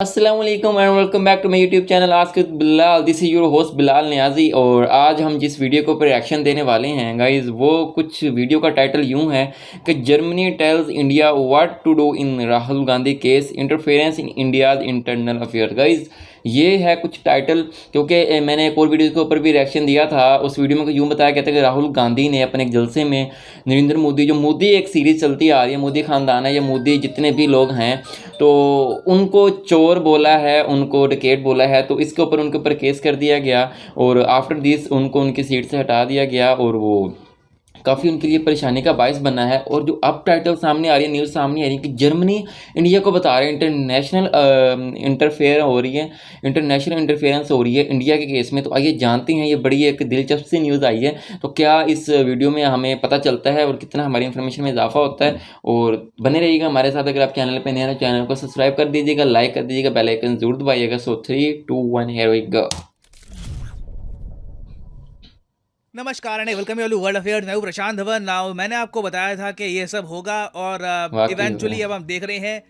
अस्सलाम वालेकुम and welcome back to my YouTube channel ask with Bilal. This is your host Bilal Niazi. और आज हम जिस वीडियो के ऊपर रिएक्शन देने वाले हैं गाइस, वो कुछ वीडियो का टाइटल यूं है कि Germany tells India what to do in Rahul Gandhi case, interference in India's internal affair. Guys ये है कुछ टाइटल, क्योंकि मैंने एक और वीडियो के ऊपर भी रिएक्शन दिया था। उस वीडियो में यूँ बताया गया था कि राहुल गांधी ने अपने एक जलसे में नरेंद्र मोदी, जो मोदी एक सीरीज़ चलती आ रही है, मोदी ख़ानदान है या मोदी जितने भी लोग हैं, तो उनको चोर बोला है, उनको डकैत बोला है। तो इसके ऊपर उनके ऊपर केस कर दिया गया और आफ्टर दिस उनको उनकी सीट से हटा दिया गया और वो काफ़ी उनके लिए परेशानी का बायस बना है। और जो अब टाइटल सामने आ रही है, न्यूज़ सामने आ रही है कि जर्मनी इंडिया को बता रहे हैं इंटरनेशनल इंटरफेयर हो रही है, इंटरनेशनल इंटरफेरेंस हो रही है इंडिया के केस में। तो आइए जानते हैं, ये बड़ी एक दिलचस्प सी न्यूज़ आई है, तो क्या इस वीडियो में हमें पता चलता है और कितना हमारी इन्फॉर्मेशन में इजाफा होता है। और बने रहिएगा हमारे साथ। अगर आप चैनल पर नए हैं तो चैनल को सब्सक्राइब कर दीजिएगा, लाइक कर दीजिएगा, बेल आइकन जरूर दबाइएगा। सो 3, 2, 1 हियर वी गो। नमस्कार and welcome you world affairs. मैं हूं प्रशांत धवन। नाउ मैंने आपको बताया था कि ये सब होगा और वाकई इवेंचुअली अब हम देख रहे हैं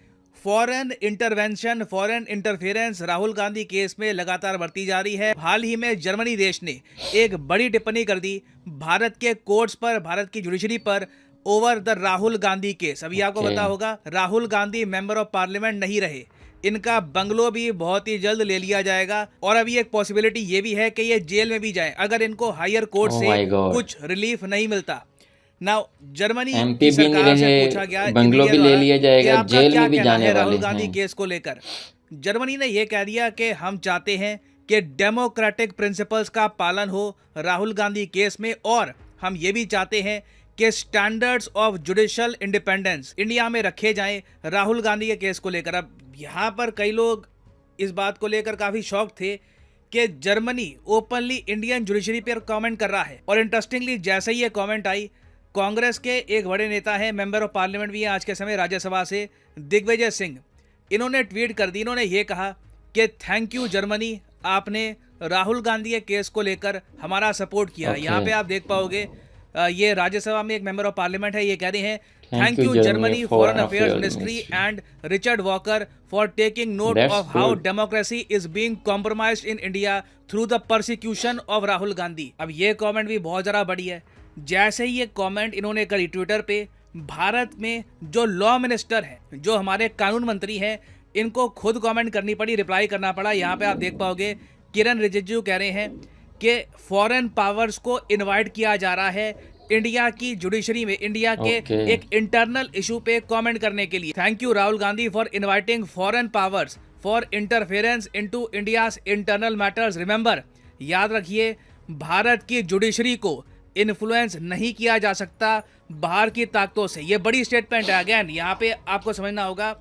foreign intervention, foreign interference Rahul Gandhi case में लगातार बढ़ती जा रही है। हाल ही में जर्मनी देश ने एक बड़ी टिप्पणी कर दी भारत के कोर्ट्स पर, भारत की जुडिशरी पर over the Rahul Gandhi case. अभी आपको पता होगा Rahul Gandhi member of parliament नहीं रहे, इनका बंगलो भी बहुत ही जल्द ले लिया जाएगा और अभी एक पॉसिबिलिटी ये भी है कि ये जेल में भी जाएं अगर इनको हायर कोर्ट से कुछ रिलीफ नहीं मिलता। नाउ जर्मनी की सरकार से पूछा गया, बंगलो भी ले लिया जाएगा, जेल में भी जाने वाले राहुल गांधी केस को लेकर। जर्मनी ने यह कह दिया कि हम चाहते हैं कि डेमोक्रेटिक प्रिंसिपल्स का पालन हो राहुल गांधी केस में, और हम ये भी चाहते हैं कि standards of judicial independence India में रखे जाएं राहुल गांधी के केस को लेकर। अब यहाँ पर कई लोग इस बात को लेकर काफ़ी शॉक थे कि जर्मनी ओपनली इंडियन जुडिशरी पर कमेंट कर रहा है। और इंटरेस्टिंगली जैसे ही ये कमेंट आई, कांग्रेस के एक बड़े नेता हैं, मेंबर ऑफ पार्लियामेंट भी हैं आज के समय राज्यसभा से, दिग्विजय सिंह, इन्होंने ट्वीट कर दी। इन्होंने ये कहा कि थैंक यू जर्मनी, आपने राहुल गांधी के केस को लेकर हमारा सपोर्ट किया। यहाँ पे आप देख पाओगे ये राज्यसभा में एक मेंबर ऑफ पार्लियामेंट है, ये कह रहे हैं thank you Germany foreign affairs ministry and Richard walker for taking note of how democracy is being compromised in India through the persecution of Rahul Gandhi. अब ये कमेंट भी बहुत जरा बड़ी है। जैसे ही ये कमेंट इन्होंने करी ट्विटर पे, भारत में जो लॉ मिनिस्टर है, जो हमारे कानून मंत्री हैं, इनको खुद कमेंट करनी पड़ी, रिप्लाई करना पड़ा। यहाँ पे आप देख पाओगे किरण रिजिजू कह रहे हैं कि फॉरेन पावर्स को इनवाइट किया जा रहा है इंडिया की जुडिशरी में, इंडिया के एक इंटरनल इशू पे कमेंट करने के लिए। Thank you Rahul Gandhi for inviting foreign powers for interference into India's internal matters. Remember, याद रखिए, भारत की जुडिशरी को इन्फ्लुएंस नहीं किया जा सकता बाहर की ताकतों से। ये बड़ी स्टेटमेंट है। अगेन यहाँ पे आपको समझना होगा,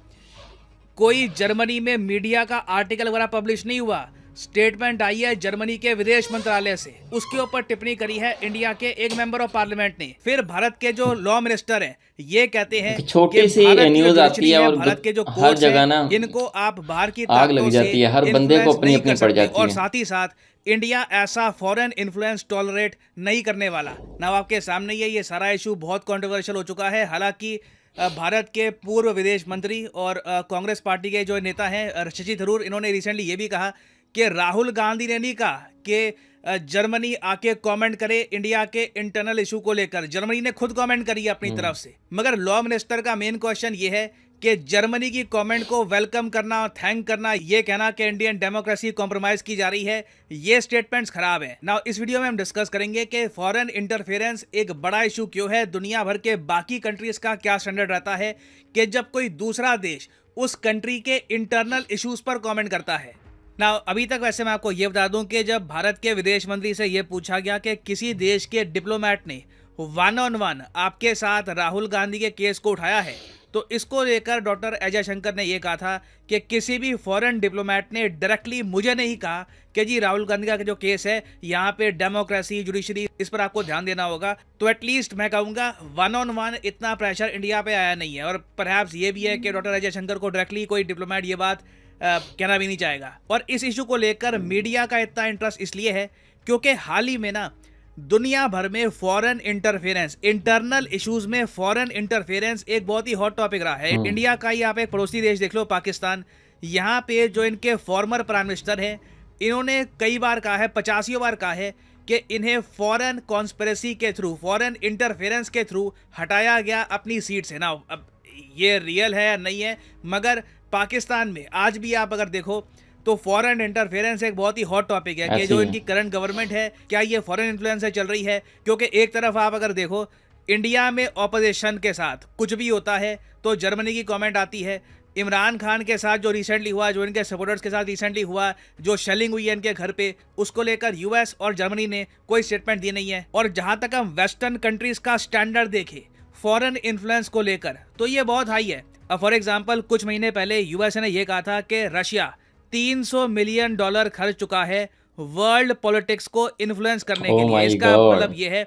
कोई जर्मनी में मीडिया का आर्टिकल वगैरह पब्लिश नहीं हुआ, स्टेटमेंट आई है जर्मनी के विदेश मंत्रालय से, उसके ऊपर टिप्पणी करी है इंडिया के एक मेंबर ऑफ पार्लियामेंट ने। फिर भारत के जो लॉ मिनिस्टर हैं ये कहते हैं छोटी सी न्यूज़ आती है और भारत के जो हर जगह ना इनको आप बाहर की आग लग जाती है, हर बंदे को अपनी अपनी पड़ जाती है। और साथ ही साथ इंडिया ऐसा फॉरेन इन्फ्लुएंस टॉलरेट नहीं करने वाला। ना आपके सामने ये सारा इशू बहुत कंट्रोवर्शियल हो चुका है। हालांकि भारत के पूर्व विदेश मंत्री और कांग्रेस पार्टी के जो नेता हैं शशि थरूर, इन्होंने रिसेंटली ये भी कहा कि राहुल गांधी ने नहीं कहा कि जर्मनी आके कमेंट करे इंडिया के इंटरनल इशू को लेकर। जर्मनी ने खुद कमेंट करी है अपनी तरफ से। मगर लॉ मिनिस्टर का मेन क्वेश्चन ये है कि जर्मनी की कमेंट को वेलकम करना, थैंक करना, ये कहना कि इंडियन डेमोक्रेसी कॉम्प्रोमाइज की जा रही है, ये स्टेटमेंट्स खराब है। नाउ इस वीडियो में हम डिस्कस करेंगे कि फॉरेन इंटरफेरेंस एक बड़ा इशू क्यों है, दुनिया भर के बाकी कंट्रीज का क्या स्टैंडर्ड रहता है कि जब कोई दूसरा देश उस कंट्री के इंटरनल इशूज पर कॉमेंट करता है। ना अभी तक वैसे मैं आपको ये बता दूं कि जब भारत के विदेश मंत्री से ये पूछा गया कि किसी देश के डिप्लोमेट ने वन ऑन वन आपके साथ राहुल गांधी के केस को उठाया है, तो इसको लेकर डॉक्टर अजय शंकर ने यह कहा था कि किसी भी फॉरेन डिप्लोमेट ने डायरेक्टली मुझे नहीं कहा कि जी राहुल गांधी का जो केस है यहाँ पे डेमोक्रेसी, जुडिशरी, इस पर आपको ध्यान देना होगा। तो एटलीस्ट मैं कहूँगा वन ऑन वन इतना प्रेशर इंडिया पे आया नहीं है। और परहैप्स ये भी है कि डॉक्टर अजय शंकर को डायरेक्टली कोई डिप्लोमेट ये बात कहना भी नहीं चाहेगा। और इस इशू को लेकर मीडिया का इतना इंटरेस्ट इसलिए है क्योंकि हाल ही में ना दुनिया भर में फॉरेन इंटरफेरेंस, इंटरनल इश्यूज में फॉरेन इंटरफेरेंस एक बहुत ही हॉट टॉपिक रहा है। इंडिया का ही आप एक पड़ोसी देश देख लो, पाकिस्तान, यहाँ पे जो इनके फॉर्मर प्राइम मिनिस्टर हैं, इन्होंने कई बार कहा है, 85 बार कहा है कि इन्हें फॉरेन कॉन्स्पिरेसी के थ्रू, फॉरेन इंटरफेरेंस के थ्रू हटाया गया अपनी सीट से ना। अब ये रियल है या नहीं है, मगर पाकिस्तान में आज भी आप अगर देखो तो फॉरेन इंटरफेरेंस एक बहुत ही हॉट टॉपिक है कि जो इनकी करंट गवर्नमेंट है, क्या ये फॉरेन इन्फ्लुएंस से चल रही है। क्योंकि एक तरफ आप अगर देखो इंडिया में ऑपोजिशन के साथ कुछ भी होता है तो जर्मनी की कमेंट आती है। इमरान खान के साथ जो रिसेंटली हुआ, जो इनके सपोर्टर्स के साथ रिसेंटली हुआ, जो शेलिंग हुई है इनके घर पे, उसको लेकर यूएस और जर्मनी ने कोई स्टेटमेंट दी नहीं है। और जहां तक हम वेस्टर्न कंट्रीज का स्टैंडर्ड देखें फॉरेन इन्फ्लुएंस को लेकर, तो ये बहुत हाई है। अब फॉर एग्जांपल कुछ महीने पहले यूएसए ने यह कहा था कि रशिया $300 मिलियन खर्च चुका है वर्ल्ड पॉलिटिक्स को इन्फ्लुएंस करने के लिए। इसका मतलब ये है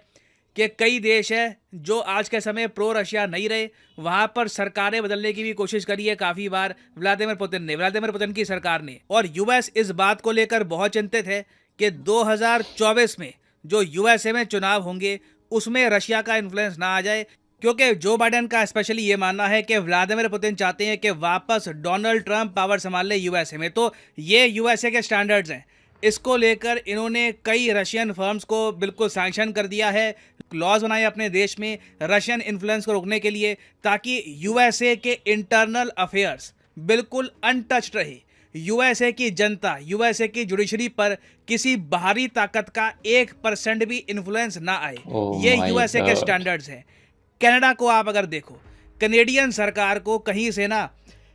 कि कई देश है जो आज के समय प्रो रशिया नहीं रहे, वहां पर सरकारें बदलने की भी कोशिश करी है काफी बार व्लादिमीर पुतिन की सरकार ने। और यूएस इस बात को लेकर बहुत चिंतित है कि 2024 में जो यूएसए में चुनाव होंगे उसमें रशिया का इन्फ्लुएंस ना आ जाए। क्योंकि जो बाइडेन का स्पेशली ये मानना है कि व्लादिमीर पुतिन चाहते हैं कि वापस डोनाल्ड ट्रंप पावर संभाल ले यूएसए में। तो ये यूएसए के स्टैंडर्ड्स हैं, इसको लेकर इन्होंने कई रशियन फर्म्स को बिल्कुल सैंक्शन कर दिया है, लॉज बनाए अपने देश में रशियन इन्फ्लुएंस को रोकने के लिए, ताकि यूएसए के इंटरनल अफेयर्स बिल्कुल अनटच्ड रहे। यूएसए की जनता, यूएसए की जुडिशरी पर किसी बाहरी ताकत का 1% भी इन्फ्लुएंस ना आए। ये यूएसए के स्टैंडर्ड्स हैं। कनाडा को आप अगर देखो, कनेडियन सरकार को कहीं से ना,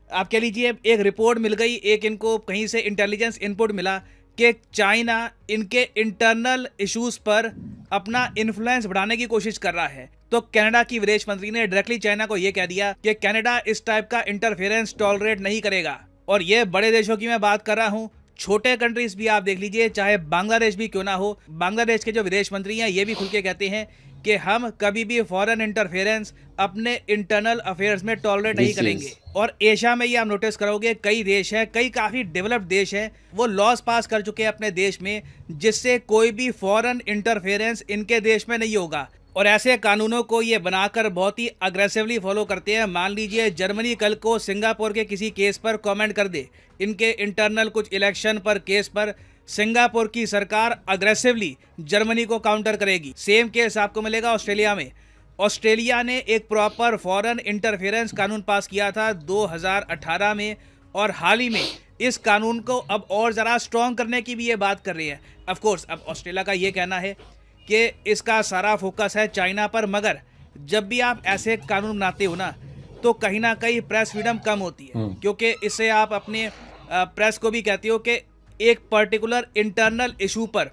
आप कह लीजिए एक रिपोर्ट मिल गई, एक इनको कहीं से इंटेलिजेंस इनपुट मिला कि चाइना इनके इंटरनल इश्यूज पर अपना इन्फ्लुएंस बढ़ाने की कोशिश कर रहा है। तो कनाडा की विदेश मंत्री ने डायरेक्टली चाइना को यह कह दिया कि कनाडा इस टाइप का इंटरफेरेंस टॉलरेट नहीं करेगा। और ये बड़े देशों की मैं बात कर रहा हूँ, छोटे कंट्रीज भी आप देख लीजिए, चाहे बांग्लादेश भी क्यों ना हो, बांग्लादेश के जो विदेश मंत्री हैं ये भी खुल के कहते हैं कि हम कभी भी फॉरेन इंटरफेरेंस अपने इंटरनल अफेयर्स में टॉलरेट नहीं करेंगे। और एशिया में ये आप नोटिस करोगे कई देश हैं, कई काफ़ी डेवलप्ड देश हैं, वो लॉज पास कर चुके हैं अपने देश में जिससे कोई भी फॉरेन इंटरफेरेंस इनके देश में नहीं होगा। और ऐसे कानूनों को ये बनाकर बहुत ही अग्रेसिवली फॉलो करते हैं। मान लीजिए जर्मनी कल को सिंगापुर के किसी केस पर कमेंट कर दे, इनके इंटरनल कुछ इलेक्शन पर केस पर, सिंगापुर की सरकार अग्रेसिवली जर्मनी को काउंटर करेगी। सेम केस आपको मिलेगा ऑस्ट्रेलिया में। ऑस्ट्रेलिया ने एक प्रॉपर फॉरेन इंटरफेरेंस कानून पास किया था 2018 में, और हाल ही में इस कानून को अब और ज़रा स्ट्रॉन्ग करने की भी ये बात कर रही है। ऑफ कोर्स अब ऑस्ट्रेलिया का ये कहना है कि इसका सारा फोकस है चाइना पर, मगर जब भी आप ऐसे कानून बनाते हो ना तो कहीं ना कहीं प्रेस फ्रीडम कम होती है, क्योंकि इससे आप अपने प्रेस को भी कहते हो कि एक पर्टिकुलर इंटरनल इशू पर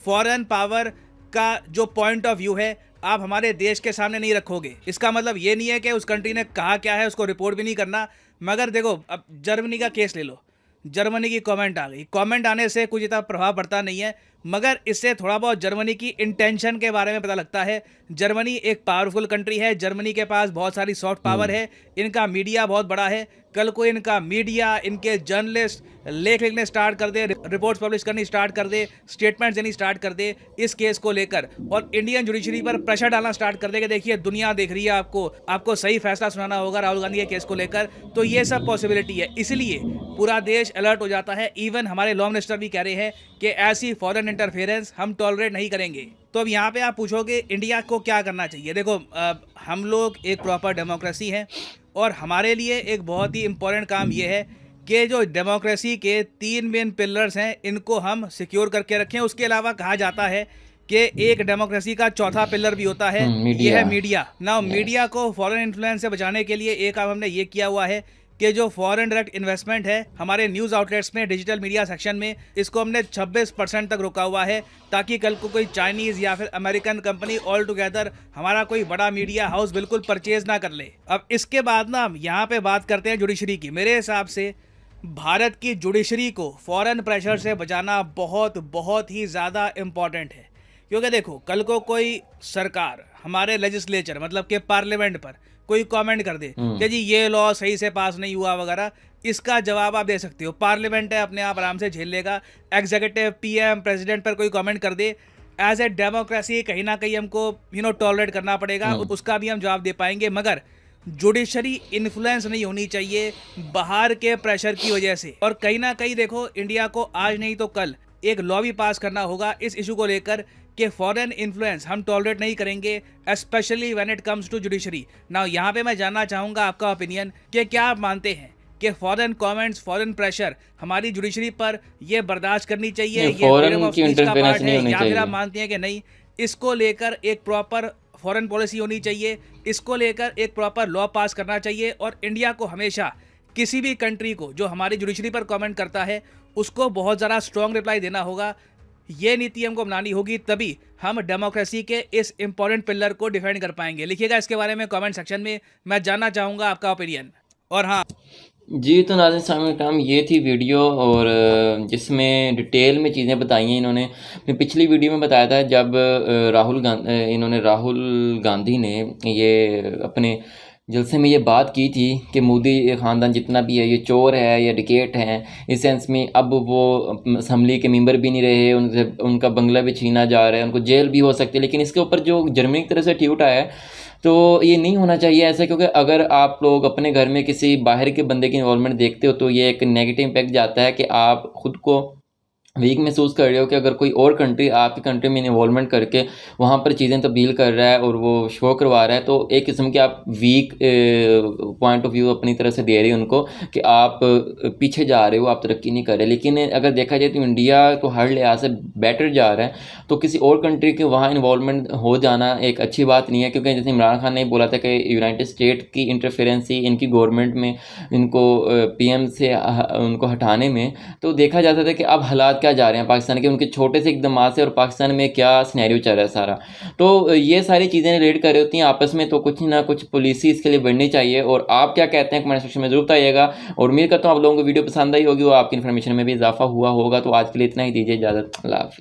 फॉरेन पावर का जो पॉइंट ऑफ व्यू है आप हमारे देश के सामने नहीं रखोगे। इसका मतलब ये नहीं है कि उस कंट्री ने कहा क्या है उसको रिपोर्ट भी नहीं करना। मगर देखो अब जर्मनी का केस ले लो, जर्मनी की कमेंट आ गई, कमेंट आने से कुछ इतना प्रभाव पड़ता नहीं है, मगर इससे थोड़ा बहुत जर्मनी की इंटेंशन के बारे में पता लगता है। जर्मनी एक पावरफुल कंट्री है, जर्मनी के पास बहुत सारी सॉफ्ट पावर है, इनका मीडिया बहुत बड़ा है। कल को इनका मीडिया, इनके जर्नलिस्ट लेख लिखने स्टार्ट कर दे, रिपोर्ट्स पब्लिश करनी स्टार्ट कर दे, स्टेटमेंट्स देनी स्टार्ट कर दे इस केस को लेकर, और इंडियन जुडिशरी पर प्रेशर डालना स्टार्ट कर दे कि देखिए दुनिया देख रही है, आपको सही फैसला सुनाना होगा राहुल गांधी के केस को लेकर। तो ये सब पॉसिबिलिटी है, इसलिए पूरा देश अलर्ट हो जाता है। इवन हमारे लॉ मिनिस्टर भी कह रहे हैं कि ऐसी फॉरेन इंटरफेरेंस हम टॉलरेट नहीं करेंगे। तो अब यहाँ पे आप पूछोगे इंडिया को क्या करना चाहिए। देखो हम लोग एक प्रॉपर डेमोक्रेसी है, और हमारे लिए एक बहुत ही इम्पोर्टेंट काम ये है कि जो डेमोक्रेसी के 3 मेन पिलर्स हैं इनको हम सिक्योर करके रखें। उसके अलावा कहा जाता है कि एक डेमोक्रेसी का चौथा पिलर भी होता है, ये है मीडिया। नाउ मीडिया को फॉरेन इन्फ्लुएंस से बचाने के लिए एक काम हमने ये किया हुआ है कि जो फॉरेन डायरेक्ट इन्वेस्टमेंट है हमारे न्यूज़ आउटलेट्स में, डिजिटल मीडिया सेक्शन में, इसको हमने 26% तक रोका हुआ है, ताकि कल को कोई चाइनीज़ या फिर अमेरिकन कंपनी ऑल टुगेदर हमारा कोई बड़ा मीडिया हाउस बिल्कुल परचेज ना कर ले। अब इसके बाद ना यहाँ पे बात करते हैं जुडिशरी की। मेरे हिसाब से भारत की जुडिशरी को फॉरेन प्रेशर से बचाना बहुत बहुत ही ज़्यादा इम्पॉर्टेंट है। क्योंकि देखो कल को कोई सरकार हमारे लेजिस्लेचर मतलब के पार्लियामेंट पर कोई कमेंट कर दे कि जी ये लॉ सही से पास नहीं हुआ वगैरह, इसका जवाब आप दे सकते हो। पार्लियामेंट है, अपने आप आराम से झेल लेगा। एग्जीक्यूटिव, पीएम, प्रेसिडेंट पर कोई कमेंट कर दे, एज ए डेमोक्रेसी कहीं ना कहीं हमको टॉलरेट करना पड़ेगा, उसका भी हम जवाब दे पाएंगे। मगर जुडिशरी इन्फ्लुएंस नहीं होनी चाहिए बाहर के प्रेशर की वजह से। और कहीं ना कहीं देखो, इंडिया को आज नहीं तो कल एक लॉ भी पास करना होगा इस इशू को लेकर कि फॉरेन इन्फ्लुएंस हम टॉलरेट नहीं करेंगे, specially when it comes to judiciary. Now यहाँ पे मैं जानना चाहूँगा आपका ओपिनियन कि क्या आप मानते हैं कि फॉरेन कमेंट्स, फॉरेन प्रेशर हमारी जुडिशरी पर ये बर्दाश्त करनी चाहिए, ये फ्रीडम ऑफ स्पीच का पार्ट है, या फिर आप मानते हैं कि नहीं, इसको लेकर एक प्रॉपर फॉरेन पॉलिसी होनी चाहिए, इसको लेकर एक प्रॉपर लॉ पास करना चाहिए और इंडिया को हमेशा किसी भी कंट्री को जो हमारी जुडिशरी पर कमेंट करता है उसको बहुत ज़्यादा स्ट्रॉन्ग रिप्लाई देना होगा। ये नीति हमको अपनानी होगी, तभी हम डेमोक्रेसी के इस इंपॉर्टेंट पिलर को डिफेंड कर पाएंगे। लिखिएगा इसके बारे में कमेंट सेक्शन में, मैं जानना चाहूँगा आपका ओपिनियन। और हाँ जी, तो नाज़रीन सामने काम ये थी वीडियो, और जिसमें डिटेल में चीज़ें बताई हैं। इन्होंने अपनी पिछली वीडियो में बताया था जब राहुल गांधी ने ये अपने जलसे में ये बात की थी कि मोदी ख़ानदान जितना भी है ये चोर है या डिकेट है, इस सेंस में अब वो असम्बली के मेंबर भी नहीं रहे, उनका बंगला भी छीना जा रहा है, उनको जेल भी हो सकती है। लेकिन इसके ऊपर जो जर्मनी की तरफ से ट्वीट आया है, तो ये नहीं होना चाहिए ऐसा, क्योंकि अगर आप लोग अपने घर में किसी बाहर के बंदे की इन्वॉल्वमेंट देखते हो तो ये एक नेगेटिव इम्पैक्ट जाता है कि आप खुद को वीक महसूस कर रहे हो कि अगर कोई और कंट्री आपकी कंट्री में इन्वॉल्वमेंट करके वहाँ पर चीज़ें तब्दील कर रहा है और वो शो करवा रहा है, तो एक किस्म के आप वीक पॉइंट ऑफ व्यू अपनी तरफ से दे रहे हो उनको कि आप पीछे जा रहे हो, आप तरक्की नहीं कर रहे। लेकिन अगर देखा जाए तो इंडिया तो हर लिहाज से बेटर जा रहा है, तो किसी और कंट्री के वहाँ इन्वॉल्वमेंट हो जाना एक अच्छी बात नहीं है। क्योंकि जैसे इमरान खान ने बोला था कि यूनाइटेड स्टेट की इंटरफेरेंसी इनकी गवर्नमेंट में, इनको PM से उनको हटाने में, तो देखा जाता था कि अब हालात क्या जा रहे हैं पाकिस्तान के, उनके छोटे से एकदम से, और पाकिस्तान में क्या सिनेरियो चल रहा है सारा। तो ये सारी चीज़ें रिलेट कर रही होती हैं आपस में, तो कुछ ना कुछ पॉलिसी इसके लिए बननी चाहिए। और आप क्या कहते हैं कमेंट सेक्शन में ज़रूर बताइएगा। और उम्मीद करता हूँ आप लोगों को वीडियो पसंद आई होगी और आपकी इन्फॉर्मेशन में भी इजाफा हुआ होगा। तो आज के लिए इतना ही, दीजिए इजाज़त। अल्लाह हाफ़िज़।